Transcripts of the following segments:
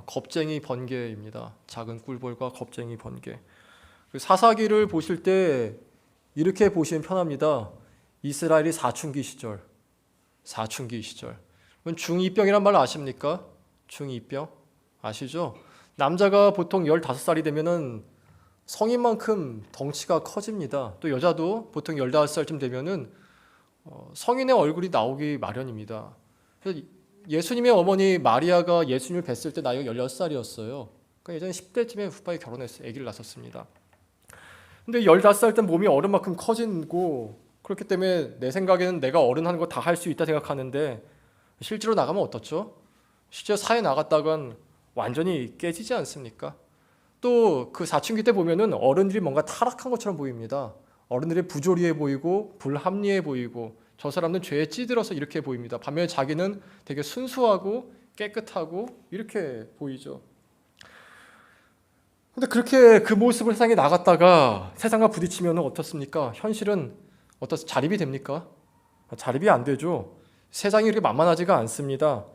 겁쟁이 번개입니다. 작은 꿀벌과 겁쟁이 번개. 사사기를 보실 때 이렇게 보시면 편합니다. 이스라엘이 사춘기 시절. 중2병이란 말 아십니까? 중2병 아시죠? 남자가 보통 15살이 되면은 성인만큼 덩치가 커집니다. 또 여자도 보통 15살쯤 되면은 성인의 얼굴이 나오기 마련입니다. 그래서 예수님의 어머니 마리아가 예수님을 뵀을 때 나이가 16살이었어요. 그러니까 예전에 10대쯤에 후파에 결혼해서 아기를 낳았습니다. 근데 15살 때 몸이 어른만큼 커지고 그렇기 때문에 내 생각에는 내가 어른 하는 거 다 할 수 있다 생각하는데 실제로 나가면 어떻죠? 실제 사회 나갔다간 완전히 깨지지 않습니까? 또 그 사춘기 때 보면은 어른들이 뭔가 타락한 것처럼 보입니다. 어른들이 부조리해 보이고 불합리해 보이고 저 사람은 죄에 찌들어서 이렇게 보입니다. 반면에 자기는 되게 순수하고 깨끗하고 이렇게 보이죠. 근데 그렇게 그 모습을 세상에 나갔다가 세상과 부딪히면 어떻습니까? 현실은 자립이 됩니까? 자립이 안 되죠. 세상이 이렇게 만만하지가 않습니다.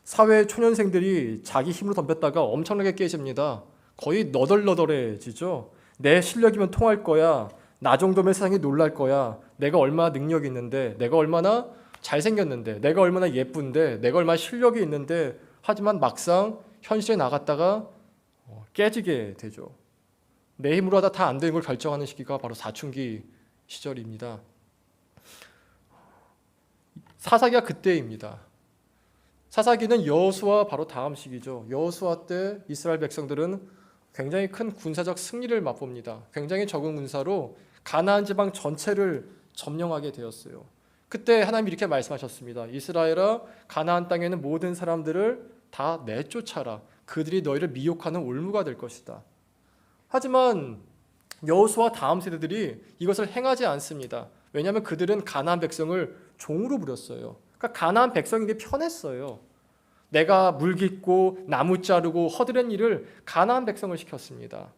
사회 초년생들이 자기 힘으로 덤볐다가 엄청나게 깨집니다. 거의 너덜너덜해지죠. 내 실력이면 통할 거야. 나 정도면 세상이 놀랄 거야. 내가 얼마나 능력이 있는데, 내가 얼마나 잘생겼는데, 내가 얼마나 예쁜데, 내가 얼마나 실력이 있는데, 하지만 막상 현실에 나갔다가 깨지게 되죠. 내 힘으로 하다 다 안 되는 걸 결정하는 시기가 바로 사춘기 시절입니다. 사사기가 그때입니다. 사사기는 여호수아 바로 다음 시기죠. 여호수아 때 이스라엘 백성들은 굉장히 큰 군사적 승리를 맛봅니다. 굉장히 적은 군사로 가나안 지방 전체를 점령하게 되었어요. 그때 하나님이 이렇게 말씀하셨습니다. 이스라엘아, 가나안 땅에 있는 모든 사람들을 다 내쫓아라. 그들이 너희를 미혹하는 올무가 될 것이다. 하지만 여호수아 다음 세대들이 이것을 행하지 않습니다. 왜냐하면 그들은 가나안 백성을 종으로 부렸어요. 그러니까 가나안 백성에게 편했어요. 내가 물 깃고 나무 자르고 허드렛 일을 가나안 백성을 시켰습니다.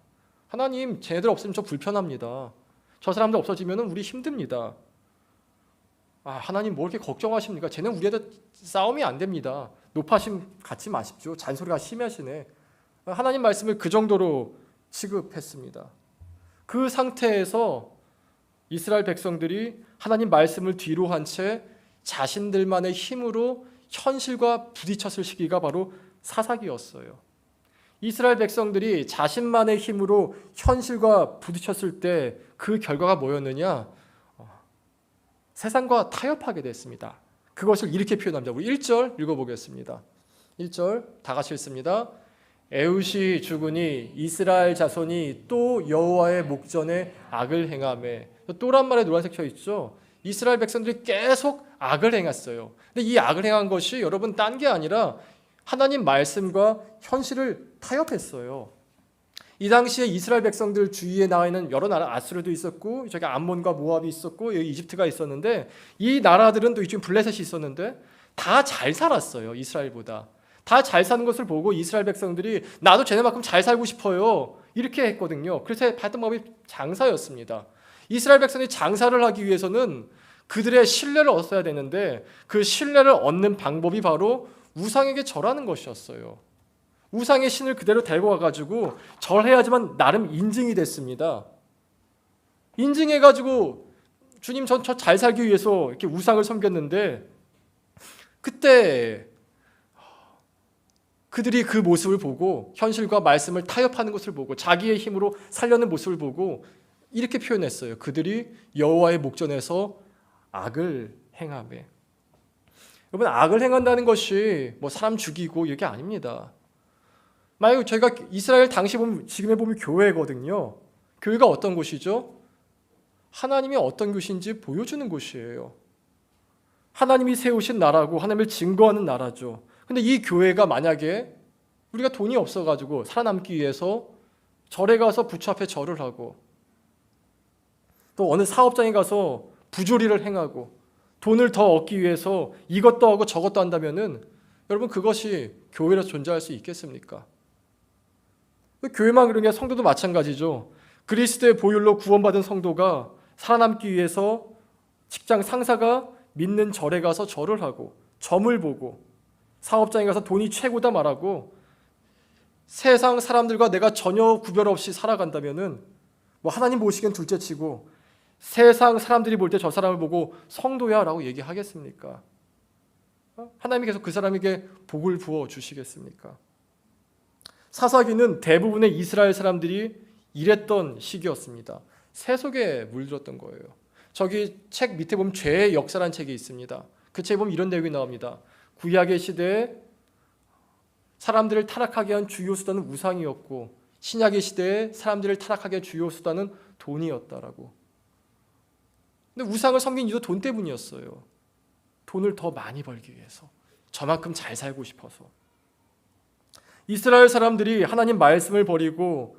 하나님, 쟤네들 없으면 저 불편합니다. 저 사람들 없어지면 우리 힘듭니다. 하나님 뭐 이렇게 걱정하십니까? 쟤는 우리한테 싸움이 안 됩니다. 노파심 갖지 마십시오. 잔소리가 심하시네. 하나님 말씀을 그 정도로 취급했습니다. 그 상태에서 이스라엘 백성들이 하나님 말씀을 뒤로 한 채 자신들만의 힘으로 현실과 부딪혔을 시기가 바로 사사기였어요. 이스라엘 백성들이 자신만의 힘으로 현실과 부딪혔을 때 그 결과가 뭐였느냐? 세상과 타협하게 됐습니다. 그것을 이렇게 표현합니다. 우리 1절 읽어보겠습니다. 1절 다 같이 읽습니다. 에훗이 죽으니 이스라엘 자손이 또 여호와의 목전에 악을 행하매. 또란 말에 노란색 쳐 있죠. 이스라엘 백성들이 계속 악을 행했어요. 근데 이 악을 행한 것이 여러분 딴 게 아니라 하나님 말씀과 현실을 타협했어요. 이 당시에 이스라엘 백성들 주위에 나와 있는 여러 나라, 아수르도 있었고 저기 암몬과 모압이 있었고 여기 이집트가 있었는데 이 나라들은 또 지금 블레셋이 있었는데 다 잘 살았어요. 이스라엘보다. 다 잘 사는 것을 보고 이스라엘 백성들이 나도 쟤네만큼 잘 살고 싶어요. 이렇게 했거든요. 그래서 했던 방법이 장사였습니다. 이스라엘 백성이 장사를 하기 위해서는 그들의 신뢰를 얻어야 되는데 그 신뢰를 얻는 방법이 바로 우상에게 절하는 것이었어요. 우상의 신을 그대로 데리고 와가지고 절해야지만 나름 인증이 됐습니다. 인증해가지고 주님 저 잘 살기 위해서 이렇게 우상을 섬겼는데 그때 그들이 그 모습을 보고 현실과 말씀을 타협하는 것을 보고 자기의 힘으로 살려는 모습을 보고 이렇게 표현했어요. 그들이 여호와의 목전에서 악을 행하매. 여러분, 악을 행한다는 것이 뭐 사람 죽이고 이게 아닙니다. 만약에 저희가 이스라엘 당시 보면 지금에 보면 교회거든요. 교회가 어떤 곳이죠? 하나님이 어떤 곳인지 보여주는 곳이에요. 하나님이 세우신 나라고 하나님을 증거하는 나라죠. 근데 이 교회가 만약에 우리가 돈이 없어가지고 살아남기 위해서 절에 가서 부처 앞에 절을 하고 또 어느 사업장에 가서 부조리를 행하고 돈을 더 얻기 위해서 이것도 하고 저것도 한다면은 여러분 그것이 교회로 존재할 수 있겠습니까? 교회만 그런 게 성도도 마찬가지죠. 그리스도의 보혈로 구원받은 성도가 살아남기 위해서 직장 상사가 믿는 절에 가서 절을 하고 점을 보고 사업장에 가서 돈이 최고다 말하고 세상 사람들과 내가 전혀 구별 없이 살아간다면은 뭐 하나님 보시기엔 둘째치고 세상 사람들이 볼 때 저 사람을 보고 성도야라고 얘기하겠습니까? 하나님이 계속 그 사람에게 복을 부어 주시겠습니까? 사사기는 대부분의 이스라엘 사람들이 이랬던 시기였습니다. 세속에 물들었던 거예요. 저기 책 밑에 보면 죄의 역사라는 책이 있습니다. 그 책에 보면 이런 내용이 나옵니다. 구약의 시대에 사람들을 타락하게 한 주요 수단은 우상이었고 신약의 시대에 사람들을 타락하게 한 주요 수단은 돈이었다라고. 근데 우상을 섬긴 이유도 돈 때문이었어요. 돈을 더 많이 벌기 위해서, 저만큼 잘 살고 싶어서. 이스라엘 사람들이 하나님 말씀을 버리고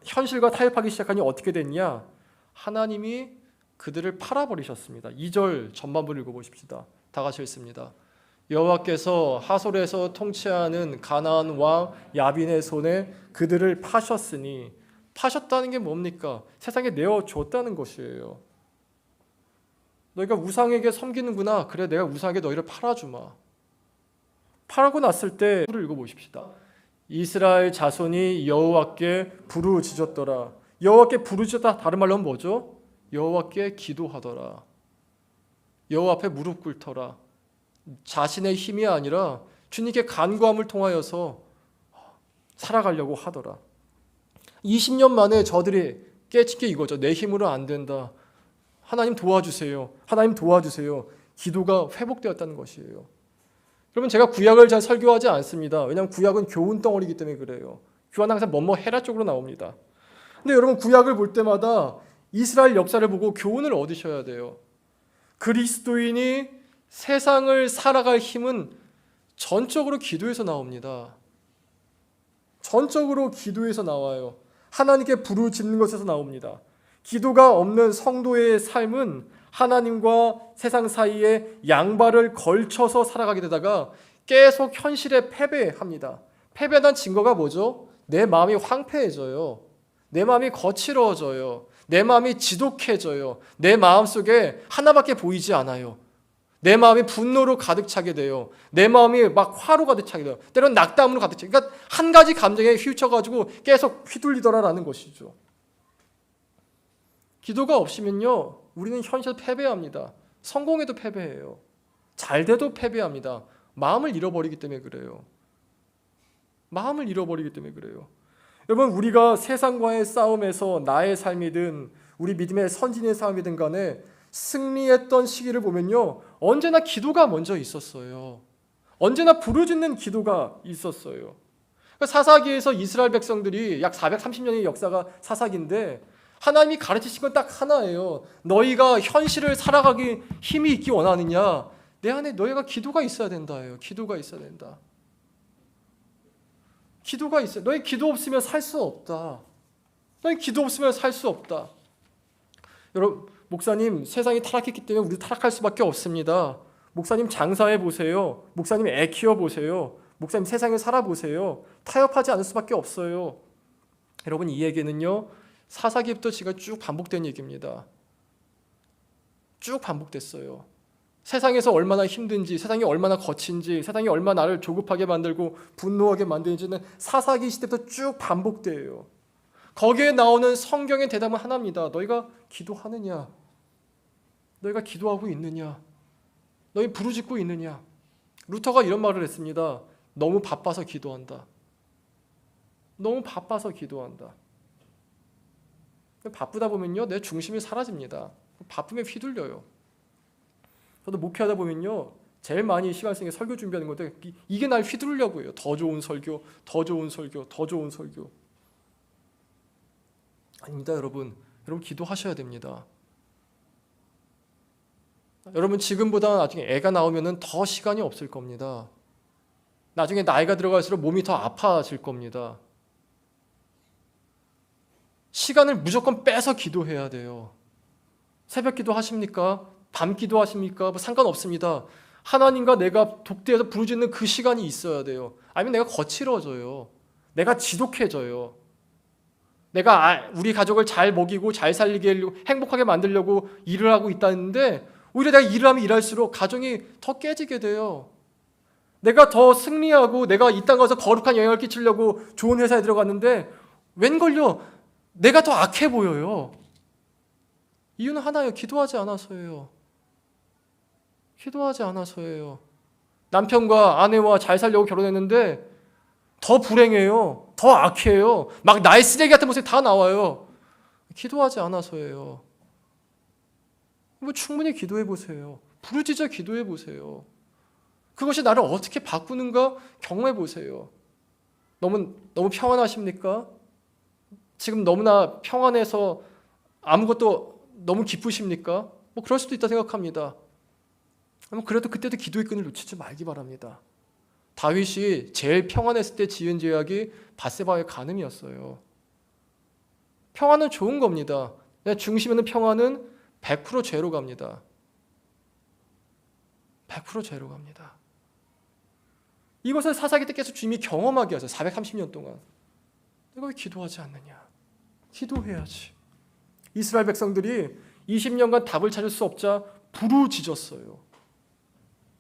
현실과 타협하기 시작하니 어떻게 됐냐? 하나님이 그들을 팔아버리셨습니다. 2절 전반부를 읽어보십시다. 다 같이 읽습니다. 여호와께서 하솔에서 통치하는 가나안 왕 야빈의 손에 그들을 파셨으니, 파셨다는 게 뭡니까? 세상에 내어줬다는 것이에요. 너희가 우상에게 섬기는구나. 그래, 내가 우상에게 너희를 팔아주마. 팔고 났을 때 읽어보십시다. 이스라엘 자손이 여호와께 부르짖었더라. 여호와께 부르짖었다, 다른 말로 하면 뭐죠? 여호와께 기도하더라. 여호와 앞에 무릎 꿇더라. 자신의 힘이 아니라 주님께 간구함을 통하여서 살아가려고 하더라. 20년 만에 저들이 깨친 게 이거죠. 내 힘으로 안 된다. 하나님 도와주세요. 하나님 도와주세요. 기도가 회복되었다는 것이에요. 여러분, 제가 구약을 잘 설교하지 않습니다. 왜냐하면 구약은 교훈 덩어리이기 때문에 그래요. 교훈은 항상 뭐뭐 해라 쪽으로 나옵니다. 근데 여러분, 구약을 볼 때마다 이스라엘 역사를 보고 교훈을 얻으셔야 돼요. 그리스도인이 세상을 살아갈 힘은 전적으로 기도에서 나옵니다. 전적으로 기도에서 나와요. 하나님께 부르짖는 것에서 나옵니다. 기도가 없는 성도의 삶은 하나님과 세상 사이에 양발을 걸쳐서 살아가게 되다가 계속 현실에 패배합니다. 패배한 증거가 뭐죠? 내 마음이 황폐해져요. 내 마음이 거칠어져요. 내 마음이 지독해져요. 내 마음 속에 하나밖에 보이지 않아요. 내 마음이 분노로 가득 차게 돼요. 내 마음이 막 화로 가득 차게 돼요. 때로는 낙담으로 가득 차게 돼요. 그러니까 한 가지 감정에 휘우쳐가지고 계속 휘둘리더라라는 것이죠. 기도가 없으면요, 우리는 현실에서 패배합니다. 성공해도 패배해요. 잘 돼도 패배합니다. 마음을 잃어버리기 때문에 그래요. 마음을 잃어버리기 때문에 그래요. 여러분, 우리가 세상과의 싸움에서 나의 삶이든 우리 믿음의 선진의 삶이든 간에 승리했던 시기를 보면요, 언제나 기도가 먼저 있었어요. 언제나 부르짖는 기도가 있었어요. 그러니까 사사기에서 이스라엘 백성들이 약 430년의 역사가 사사기인데 하나님이 가르치신 건 딱 하나예요. 너희가 현실을 살아가기 힘이 있기 원하느냐? 내 안에 너희가 기도가 있어야 된다예요. 기도가 있어야 된다. 기도가 있어요. 너희 기도 없으면 살 수 없다. 너희 기도 없으면 살 수 없다. 여러분, 목사님, 세상이 타락했기 때문에 우리 타락할 수밖에 없습니다. 목사님 장사해 보세요. 목사님 애 키워 보세요. 목사님 세상에 살아 보세요. 타협하지 않을 수밖에 없어요. 여러분, 이 얘기는요, 사사기부터 지금 쭉 반복된 얘기입니다. 쭉 반복됐어요. 세상에서 얼마나 힘든지, 세상이 얼마나 거친지, 세상이 얼마나 나를 조급하게 만들고 분노하게 만드는지는 사사기 시대부터 쭉 반복돼요. 거기에 나오는 성경의 대답은 하나입니다. 너희가 기도하느냐? 너희가 기도하고 있느냐? 너희 부르짖고 있느냐? 루터가 이런 말을 했습니다. 너무 바빠서 기도한다. 너무 바빠서 기도한다. 바쁘다 보면요, 내 중심이 사라집니다. 바쁨에 휘둘려요. 저도 목회하다 보면요, 제일 많이 시간 쓰는 게 설교 준비하는 건데 이게 날 휘두르려고 해요. 더 좋은 설교, 더 좋은 설교, 더 좋은 설교. 아닙니다, 여러분. 여러분, 기도하셔야 됩니다. 여러분, 지금보다 나중에 애가 나오면은 더 시간이 없을 겁니다. 나중에 나이가 들어갈수록 몸이 더 아파질 겁니다. 시간을 무조건 빼서 기도해야 돼요. 새벽 기도 하십니까? 밤 기도 하십니까? 뭐 상관없습니다. 하나님과 내가 독대해서 부르짖는 그 시간이 있어야 돼요. 아니면 내가 거칠어져요. 내가 지독해져요. 내가 우리 가족을 잘 먹이고 잘 살리게 하려고, 행복하게 만들려고 일을 하고 있다는데 오히려 내가 일을 하면 일할수록 가정이 더 깨지게 돼요. 내가 더 승리하고 내가 이 땅 가서 거룩한 영향을 끼치려고 좋은 회사에 들어갔는데 웬걸요? 내가 더 악해 보여요. 이유는 하나예요. 기도하지 않아서예요. 기도하지 않아서예요. 남편과 아내와 잘 살려고 결혼했는데 더 불행해요. 더 악해요. 막 나의 쓰레기 같은 모습이 다 나와요. 기도하지 않아서예요. 충분히 기도해 보세요. 부르짖어 기도해 보세요. 그것이 나를 어떻게 바꾸는가 경험해 보세요. 너무 평안하십니까? 지금 너무나 평안해서 아무것도 너무 기쁘십니까? 그럴 수도 있다 생각합니다. 그래도 그때도 기도의 끈을 놓치지 말기 바랍니다. 다윗이 제일 평안했을 때 지은 죄악이 밧세바의 간음이었어요. 평안은 좋은 겁니다. 내 중심에 있는 평안은 100% 죄로 갑니다. 100% 죄로 갑니다. 이것을 사사기 때 계속 주님이 경험하게 하세요. 430년 동안. 내가 왜 기도하지 않느냐? 기도해야지. 이스라엘 백성들이 20년간 답을 찾을 수 없자 부르짖었어요.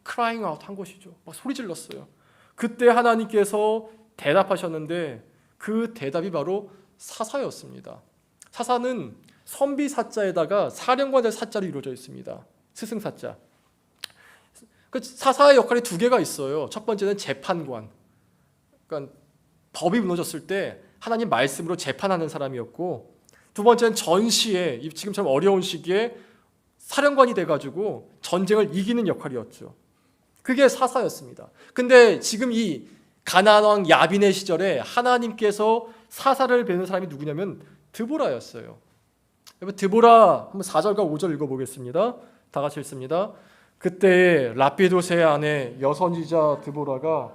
crying out 한 것이죠. 막 소리 질렀어요. 그때 하나님께서 대답하셨는데 그 대답이 바로 사사였습니다. 사사는 선비 사자에다가 사령관의 사자로 이루어져 있습니다. 스승 사자. 그 사사의 역할이 두 개가 있어요. 첫 번째는 재판관. 그러니까 법이 무너졌을 때 하나님 말씀으로 재판하는 사람이었고, 두 번째는 전시에 지금처럼 어려운 시기에 사령관이 돼가지고 전쟁을 이기는 역할이었죠. 그게 사사였습니다. 근데 지금 이 가나안 왕 야빈의 시절에 하나님께서 사사를 베는 사람이 누구냐면 드보라였어요. 여러분 드보라 한번 4절과 5절 읽어보겠습니다. 다 같이 읽습니다. 그때 라피도세의 아내 여선지자 드보라가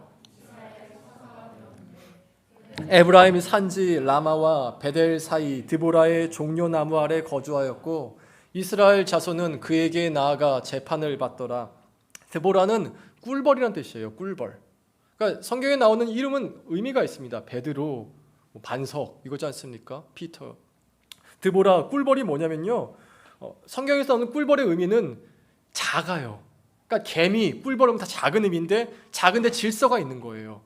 에브라임 산지 라마와 베델 사이 드보라의 종려나무 아래 거주하였고 이스라엘 자손은 그에게 나아가 재판을 받더라. 드보라는 꿀벌이란 뜻이에요. 꿀벌. 그러니까 성경에 나오는 이름은 의미가 있습니다. 베드로, 반석 이거지 않습니까? 피터. 드보라 꿀벌이 뭐냐면요. 성경에서 나오는 꿀벌의 의미는 작아요. 그러니까 개미, 꿀벌은 다 작은 의미인데 작은데 질서가 있는 거예요.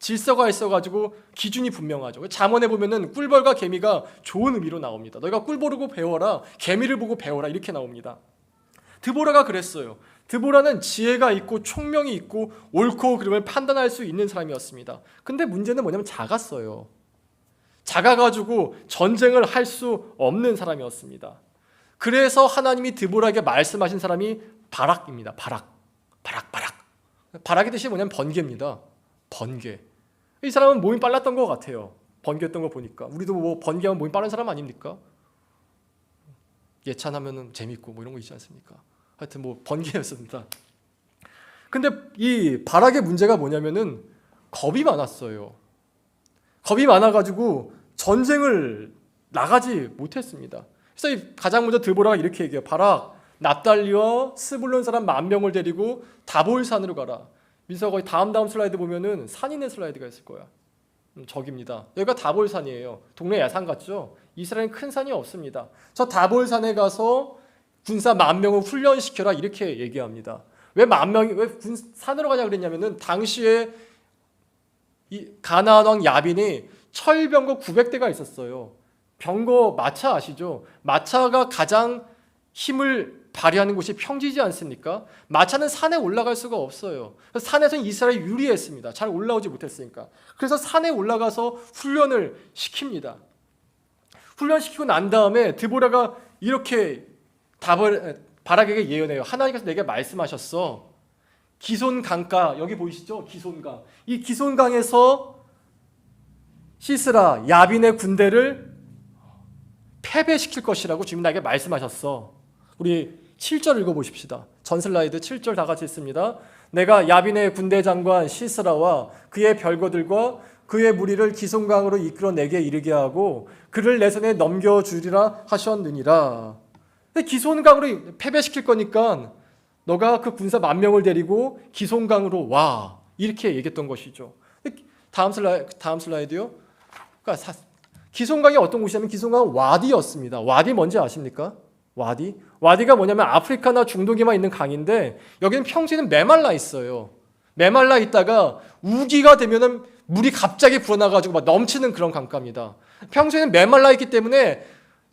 질서가 있어가지고 기준이 분명하죠. 잠언에 보면은 꿀벌과 개미가 좋은 의미로 나옵니다. 너희가 꿀 보고 배워라, 개미를 보고 배워라 이렇게 나옵니다. 드보라가 그랬어요. 드보라는 지혜가 있고 총명이 있고 옳고 그름을 판단할 수 있는 사람이었습니다. 근데 문제는 뭐냐면 작았어요. 작아가지고 전쟁을 할 수 없는 사람이었습니다. 그래서 하나님이 드보라에게 말씀하신 사람이 바락입니다. 바락. 바락의 뜻이 뭐냐면 번개입니다. 번개. 이 사람은 몸이 빨랐던 것 같아요. 번개였던 거 보니까. 우리도 뭐 번개하면 몸이 빠른 사람 아닙니까? 예찬하면은 재밌고 뭐 이런 거 있지 않습니까? 하여튼 뭐 번개였습니다. 근데 이 바락의 문제가 뭐냐면은 겁이 많았어요. 겁이 많아가지고 전쟁을 나가지 못했습니다. 그래서 가장 먼저 드보라가 이렇게 얘기해요. 바락, 납달리와 스불론 사람 10,000명을 데리고 다볼산으로 가라. 민서 거의 다음 슬라이드 보면은 산 있는 슬라이드가 있을 거야. 저기입니다. 여기가 다볼산이에요. 동네 야산 같죠? 이스라엘은 큰 산이 없습니다. 저 다볼산에 가서 군사 10,000명을 훈련시켜라 이렇게 얘기합니다. 왜 10,000명이 왜 산으로 가냐 그랬냐면은 당시에 이 가나안 왕 야빈이 철병거 900대가 있었어요. 병거 마차 아시죠? 마차가 가장 힘을 발휘하는 곳이 평지지 않습니까? 마차는 산에 올라갈 수가 없어요. 그래서 산에서는 이스라엘이 유리했습니다. 잘 올라오지 못했으니까. 그래서 산에 올라가서 훈련을 시킵니다. 훈련시키고 난 다음에 드보라가 이렇게 바락에게 예언해요. 하나님께서 내게 말씀하셨어. 기손 강가 여기 보이시죠? 기손강. 이 기손강에서 시스라 야빈의 군대를 패배시킬 것이라고 주님 나에게 말씀하셨어. 우리 7절 읽어보십시다. 전 슬라이드 7절 다 같이 읽습니다. 내가 야빈의 군대 장관 시스라와 그의 별거들과 그의 무리를 기손강으로 이끌어 내게 이르게 하고 그를 내 손에 넘겨주리라 하셨느니라. 기손강으로 패배시킬 거니까 너가 그 군사 10,000명을 데리고 기손강으로 와 이렇게 얘기했던 것이죠. 다음 슬라이드요. 그러니까 기손강이 어떤 곳이냐면 기손강은 와디였습니다. 와디 뭔지 아십니까? 와디가 뭐냐면 아프리카나 중동에만 있는 강인데 여기는 평지는 메말라 있어요. 메말라 있다가 우기가 되면은 물이 갑자기 불어나가지고 막 넘치는 그런 강가입니다. 평소에는 메말라 있기 때문에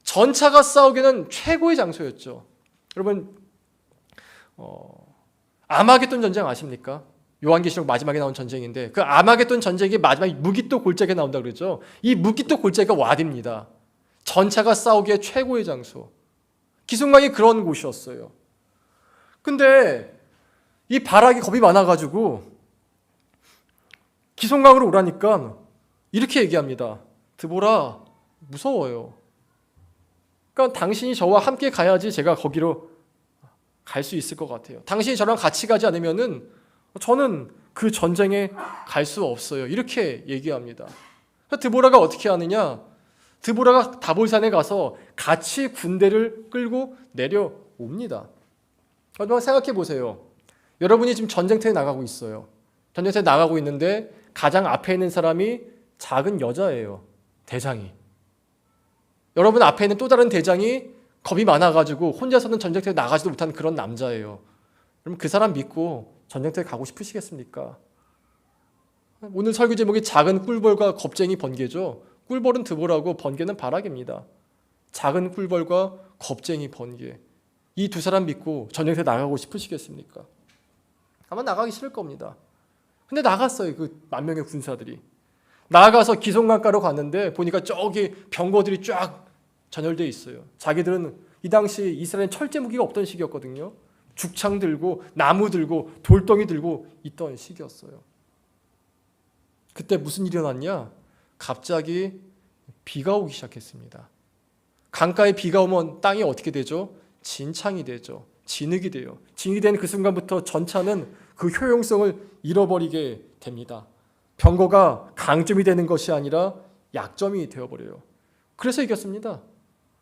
전차가 싸우기는 최고의 장소였죠. 여러분, 아마겟돈 전쟁 아십니까? 요한계시록 마지막에 나온 전쟁인데 그 아마겟돈 전쟁이 마지막에 무기토 골짜기에 나온다 그랬죠. 이 무기토 골짜기가 와디입니다. 전차가 싸우기에 최고의 장소. 기슭강이 그런 곳이었어요. 근데 이 바락이 겁이 많아가지고 기슭강으로 오라니까 이렇게 얘기합니다. 드보라, 무서워요. 그러니까 당신이 저와 함께 가야지 제가 거기로 갈 수 있을 것 같아요. 당신이 저랑 같이 가지 않으면은 저는 그 전쟁에 갈 수 없어요. 이렇게 얘기합니다. 드보라가 어떻게 하느냐? 드보라가 다볼산에 가서 같이 군대를 끌고 내려옵니다. 한번 생각해 보세요. 여러분이 지금 전쟁터에 나가고 있어요. 전쟁터에 나가고 있는데 가장 앞에 있는 사람이 작은 여자예요. 대장이. 여러분 앞에 있는 또 다른 대장이 겁이 많아가지고 혼자서는 전쟁터에 나가지도 못한 그런 남자예요. 그럼 그 사람 믿고 전쟁터에 가고 싶으시겠습니까? 오늘 설교 제목이 작은 꿀벌과 겁쟁이 번개죠. 꿀벌은 드보라고 번개는 바락입니다. 작은 꿀벌과 겁쟁이 번개. 이 두 사람 믿고 전쟁터에 나가고 싶으시겠습니까? 아마 나가기 싫을 겁니다. 근데 나갔어요. 그 10,000명의 군사들이. 나가서 기슭강가로 갔는데 보니까 저기 병거들이 쫙 전열되어 있어요. 자기들은 이 당시 이스라엘 철제 무기가 없던 시기였거든요. 죽창 들고 나무 들고 돌덩이 들고 있던 시기였어요. 그때 무슨 일이 일어났냐? 갑자기 비가 오기 시작했습니다. 강가에 비가 오면 땅이 어떻게 되죠? 진창이 되죠. 진흙이 돼요. 진흙이 된 그 순간부터 전차는 그 효용성을 잃어버리게 됩니다. 병거가 강점이 되는 것이 아니라 약점이 되어버려요. 그래서 이겼습니다.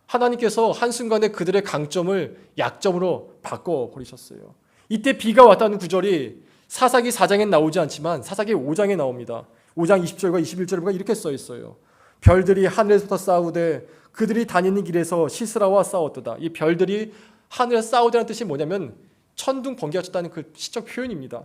하나님께서 한순간에 그들의 강점을 약점으로 바꿔버리셨어요. 이때 비가 왔다는 구절이 사사기 4장에 나오지 않지만 사사기 5장에 나옵니다. 5장 20절과 21절에 보니까 이렇게 써 있어요. 별들이 하늘에서부터 싸우되 그들이 다니는 길에서 시스라와 싸웠도다. 이 별들이 하늘에서 싸우다는 뜻이 뭐냐면 천둥 번개가 쳤다는 그 시적 표현입니다.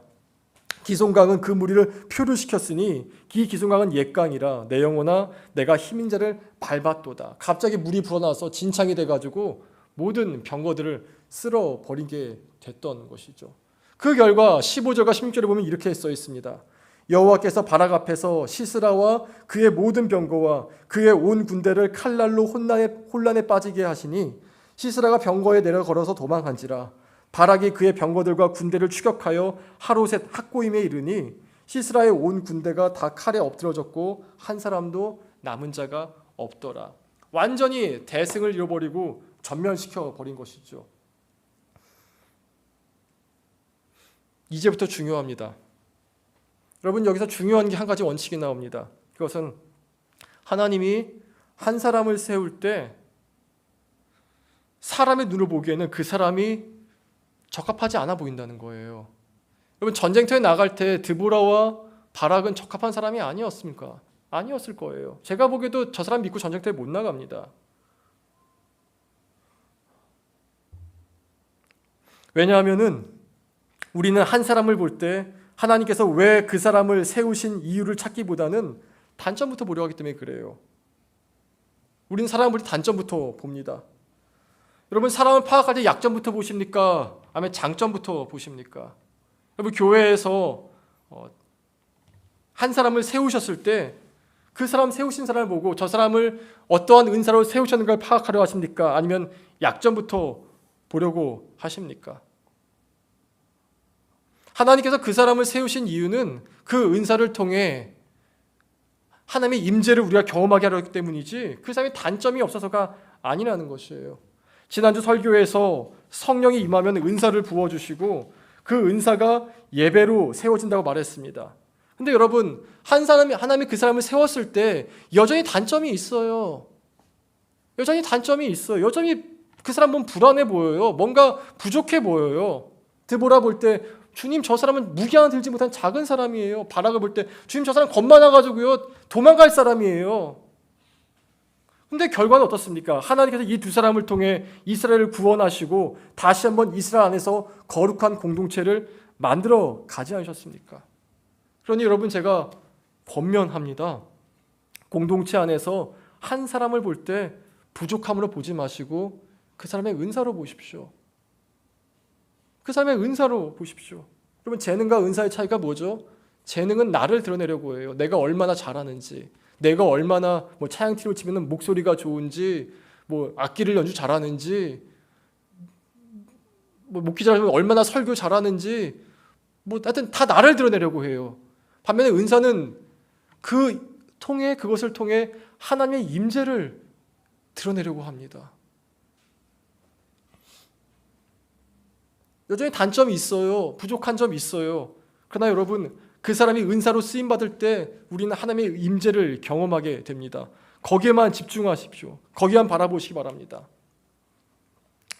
기슭강은 그 무리를 표류시켰으니 이 기슭강은 옛강이라 내 영혼아 내가 힘인 자를 밟았도다. 갑자기 물이 불어나서 진창이 돼가지고 모든 병거들을 쓸어버리게 됐던 것이죠. 그 결과 15절과 16절에 보면 이렇게 써 있습니다. 여호와께서 바락 앞에서 시스라와 그의 모든 병거와 그의 온 군대를 칼날로 혼란에 빠지게 하시니 시스라가 병거에 내려 걸어서 도망한지라. 바락이 그의 병거들과 군대를 추격하여 하로셋 학고임에 이르니 시스라의 온 군대가 다 칼에 엎드러졌고 한 사람도 남은 자가 없더라. 완전히 대승을 잃어버리고 전멸시켜 버린 것이죠. 이제부터 중요합니다. 여러분 여기서 중요한 게 한 가지 원칙이 나옵니다. 그것은 하나님이 한 사람을 세울 때 사람의 눈을 보기에는 그 사람이 적합하지 않아 보인다는 거예요. 여러분 전쟁터에 나갈 때 드보라와 바락은 적합한 사람이 아니었습니까? 아니었을 거예요. 제가 보기에도 저 사람 믿고 전쟁터에 못 나갑니다. 왜냐하면은 우리는 한 사람을 볼 때 하나님께서 왜 그 사람을 세우신 이유를 찾기보다는 단점부터 보려 하기 때문에 그래요. 우리는 사람을 볼 때 단점부터 봅니다. 여러분 사람을 파악할 때 약점부터 보십니까? 아니면 장점부터 보십니까? 여러분 교회에서 한 사람을 세우셨을 때 그 사람 세우신 사람을 보고 저 사람을 어떠한 은사로 세우셨는가를 파악하려 하십니까? 아니면 약점부터 보려고 하십니까? 하나님께서 그 사람을 세우신 이유는 그 은사를 통해 하나님의 임재를 우리가 경험하게 하기 때문이지 그 사람의 단점이 없어서가 아니라는 것이에요. 지난주 설교에서 성령이 임하면 은사를 부어주시고 그 은사가 예배로 세워진다고 말했습니다. 근데 여러분 한 사람이 하나님이 그 사람을 세웠을 때 여전히 단점이 있어요. 여전히 단점이 있어요. 여전히 그 사람 보면 불안해 보여요. 뭔가 부족해 보여요. 드보라 볼 때 주님 저 사람은 무기 하나 들지 못한 작은 사람이에요. 바락을 볼 때 주님 저 사람 겁 많아가지고요 도망갈 사람이에요. 근데 결과는 어떻습니까? 하나님께서 이 두 사람을 통해 이스라엘을 구원하시고 다시 한번 이스라엘 안에서 거룩한 공동체를 만들어 가지 않으셨습니까? 그러니 여러분 제가 권면합니다. 공동체 안에서 한 사람을 볼 때 부족함으로 보지 마시고 그 사람의 은사로 보십시오. 그 사람의 은사로 보십시오. 여러분 재능과 은사의 차이가 뭐죠? 재능은 나를 드러내려고 해요. 내가 얼마나 잘하는지, 내가 얼마나 뭐 차양티를 치면 목소리가 좋은지, 뭐 악기를 연주 잘하는지, 뭐 목기자라면 얼마나 설교 잘하는지, 뭐 하여튼 다 나를 드러내려고 해요. 반면에 은사는 그것을 통해 하나님의 임재를 드러내려고 합니다. 여전히 단점이 있어요. 부족한 점이 있어요. 그러나 여러분 그 사람이 은사로 쓰임 받을 때 우리는 하나님의 임재를 경험하게 됩니다. 거기에만 집중하십시오. 거기만 바라보시기 바랍니다.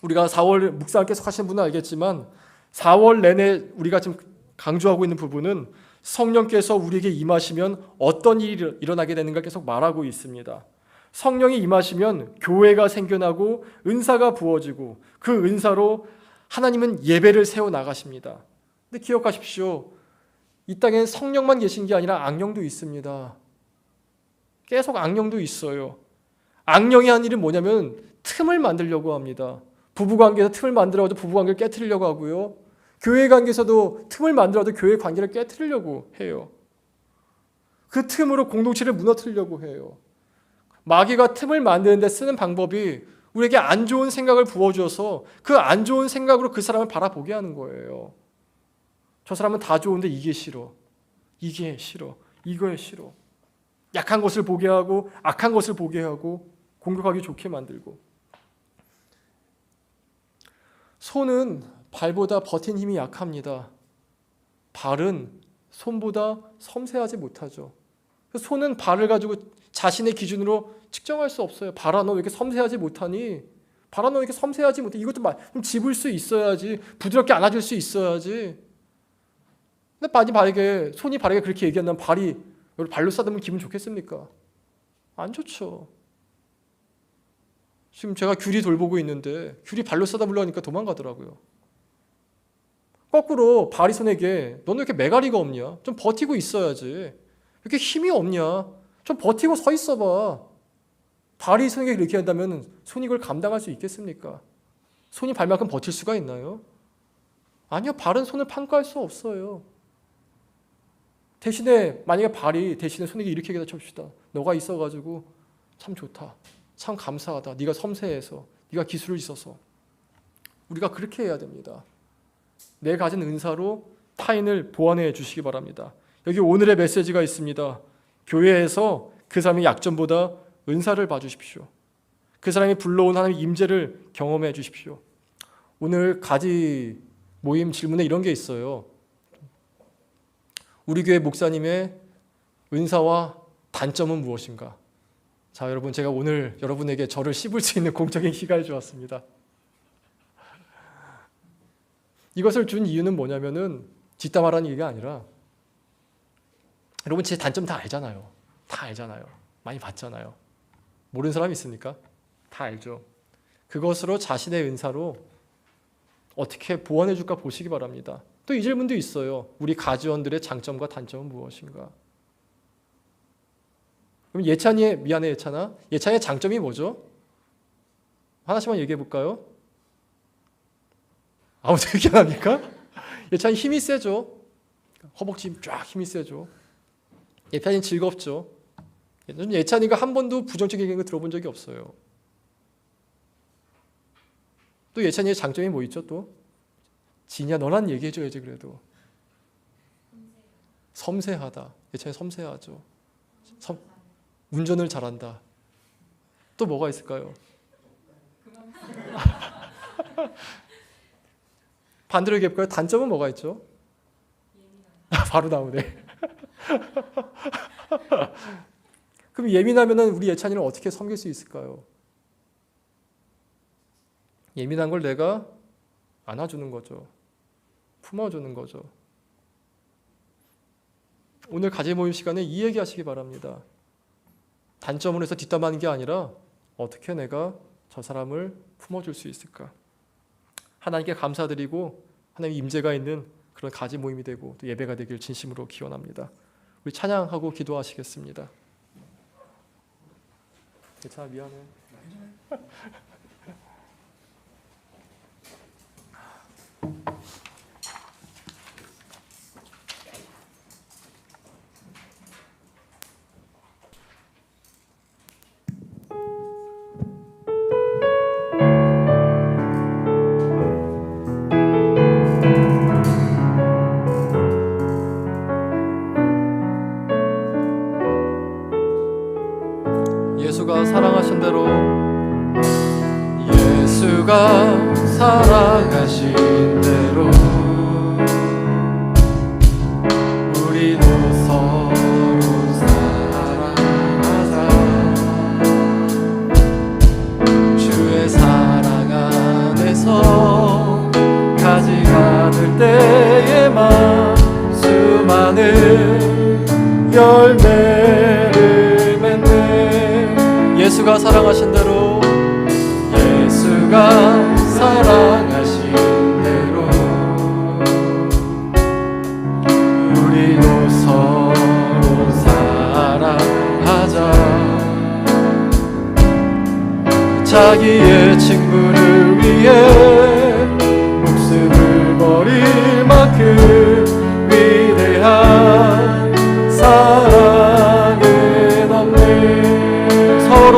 우리가 4월 묵상을 계속 하시는 분은 알겠지만 4월 내내 우리가 지금 강조하고 있는 부분은 성령께서 우리에게 임하시면 어떤 일이 일어나게 되는가 계속 말하고 있습니다. 성령이 임하시면 교회가 생겨나고 은사가 부어지고 그 은사로 하나님은 예배를 세워나가십니다. 근데 기억하십시오. 이 땅엔 성령만 계신 게 아니라 악령도 있습니다. 계속 악령도 있어요. 악령이 한 일은 뭐냐면 틈을 만들려고 합니다. 부부관계에서 틈을 만들어가지고 부부관계를 깨트리려고 하고요. 교회 관계에서도 틈을 만들어도 교회 관계를 깨트리려고 해요. 그 틈으로 공동체를 무너뜨리려고 해요. 마귀가 틈을 만드는데 쓰는 방법이 우리에게 안 좋은 생각을 부어주어서 그 안 좋은 생각으로 그 사람을 바라보게 하는 거예요. 저 사람은 다 좋은데 이게 싫어. 이게 싫어. 이거에 싫어. 약한 것을 보게 하고 악한 것을 보게 하고 공격하기 좋게 만들고. 손은 발보다 버틴 힘이 약합니다. 발은 손보다 섬세하지 못하죠. 손은 발을 가지고 자신의 기준으로 측정할 수 없어요. 발아 너 왜 이렇게 섬세하지 못하니? 발아 너 왜 이렇게 섬세하지 못해? 이것도 좀 집을 수 있어야지. 부드럽게 안아줄 수 있어야지. 근데 손이 발에게 그렇게 얘기한다면 발이 발로 싸대면 기분 좋겠습니까? 안 좋죠. 지금 제가 귤이 돌보고 있는데 귤이 발로 싸다보려 하니까 도망가더라고요. 거꾸로 발이 손에게 너는 왜 이렇게 매가리가 없냐? 좀 버티고 있어야지. 왜 이렇게 힘이 없냐? 좀 버티고 서 있어봐. 발이 손에게 이렇게 한다면 손이 그걸 감당할 수 있겠습니까? 손이 발만큼 버틸 수가 있나요? 아니요. 발은 손을 판가할 수 없어요. 대신에 만약에 발이 대신에 손에게 이렇게 얘기해 봅시다. 너가 있어가지고 참 좋다. 참 감사하다. 네가 섬세해서 네가 기술을 있어서. 우리가 그렇게 해야 됩니다. 내 가진 은사로 타인을 보완해 주시기 바랍니다. 여기 오늘의 메시지가 있습니다. 교회에서 그 사람의 약점보다 은사를 봐주십시오. 그 사람이 불러온 하나님의 임재를 경험해 주십시오. 오늘 가지 모임 질문에 이런 게 있어요. 우리 교회 목사님의 은사와 단점은 무엇인가? 자, 여러분 제가 오늘 여러분에게 저를 씹을 수 있는 공적인 시간을 주었습니다. 이것을 준 이유는 뭐냐면은 뒷담화라는 얘기가 아니라 여러분 제 단점 다 알잖아요. 다 알잖아요. 많이 봤잖아요. 모르는 사람이 있습니까? 다 알죠. 그것으로 자신의 은사로 어떻게 보완해 줄까 보시기 바랍니다. 또 이 질문도 있어요. 우리 가지원들의 장점과 단점은 무엇인가? 그럼 미안해 예찬아. 예찬의 장점이 뭐죠? 하나씩만 얘기해 볼까요? 아무도 얘기 안 합니까? 예찬이 힘이 세죠. 허벅지 쫙 힘이 세죠. 예찬이 즐겁죠. 예찬이가 한 번도 부정적인 얘기를 들어본 적이 없어요. 또 예찬이의 장점이 뭐 있죠? 또 진이야 너란 얘기해줘야지. 그래도 섬세하다. 예찬이 섬세하죠. 운전을 잘한다. 또 뭐가 있을까요? 반대로 얘기해볼까요? 단점은 뭐가 있죠? 바로 나오네. 그럼 예민하면 우리 예찬이를 어떻게 섬길 수 있을까요? 예민한 걸 내가 안아주는 거죠. 품어주는 거죠. 오늘 가지 모임 시간에 이 얘기 하시기 바랍니다. 단점으로 해서 뒷담하는 게 아니라 어떻게 내가 저 사람을 품어줄 수 있을까? 하나님께 감사드리고 하나님의 임재가 있는 그런 가지 모임이 되고 또 예배가 되길 진심으로 기원합니다. 우리 찬양하고 기도하시겠습니다. 괜찮아, 미안해. 예수가 사랑하신 대로, 예수가 사랑하신 대로 우리도 서로 사랑하자. 주의 사랑 안에서 가지가 될 때에만 수많은 열매를 맺네. 예수가 사랑하신 대로, 예수가 사랑하신 대로 우리도 서로 사랑하자. 자기의 친구를 위해 목숨을 버릴 만큼 위대한 사랑은 없네. 서로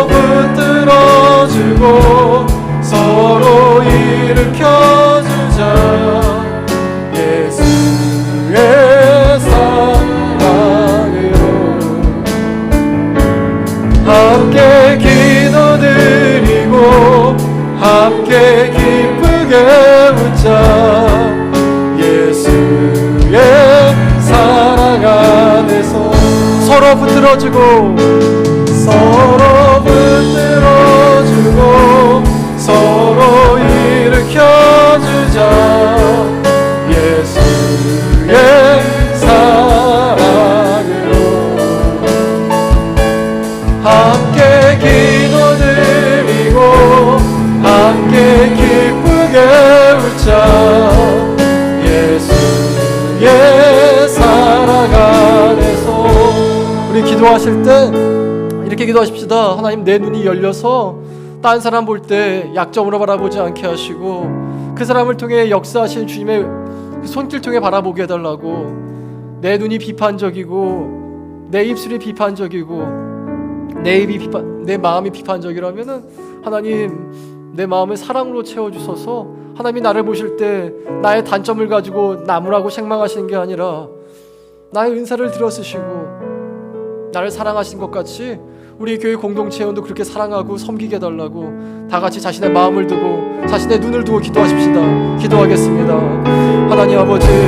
붙들어주고 서로 일으켜주자. 예수의 사랑으로 함께 기도드리고 함께 기쁘게 웃자. 예수의 사랑 안에서 서로 붙들어주고 서로 붙들어주고 서로 일으켜주자. 예수의 사랑으로 함께 기도드리고 함께 기쁘게 웃자. 예수의 사랑 안에서. 우리 기도하실 때 이렇게 기도하십시다. 하나님, 내 눈이 열려서 딴 사람 볼 때 약점으로 바라보지 않게 하시고 그 사람을 통해 역사하신 주님의 그 손길 통해 바라보게 해달라고. 내 눈이 비판적이고 내 입술이 비판적이고 내 마음이 비판적이라면은 하나님, 내 마음을 사랑으로 채워주셔서 하나님이 나를 보실 때 나의 단점을 가지고 나무라고 책망하시는 게 아니라 나의 은사를 들어쓰시고 나를 사랑하신 것 같이 우리 교회 공동체원도 그렇게 사랑하고 섬기게 해달라고 다 같이 자신의 마음을 두고 자신의 눈을 두고 기도하십시다. 기도하겠습니다. 하나님 아버지,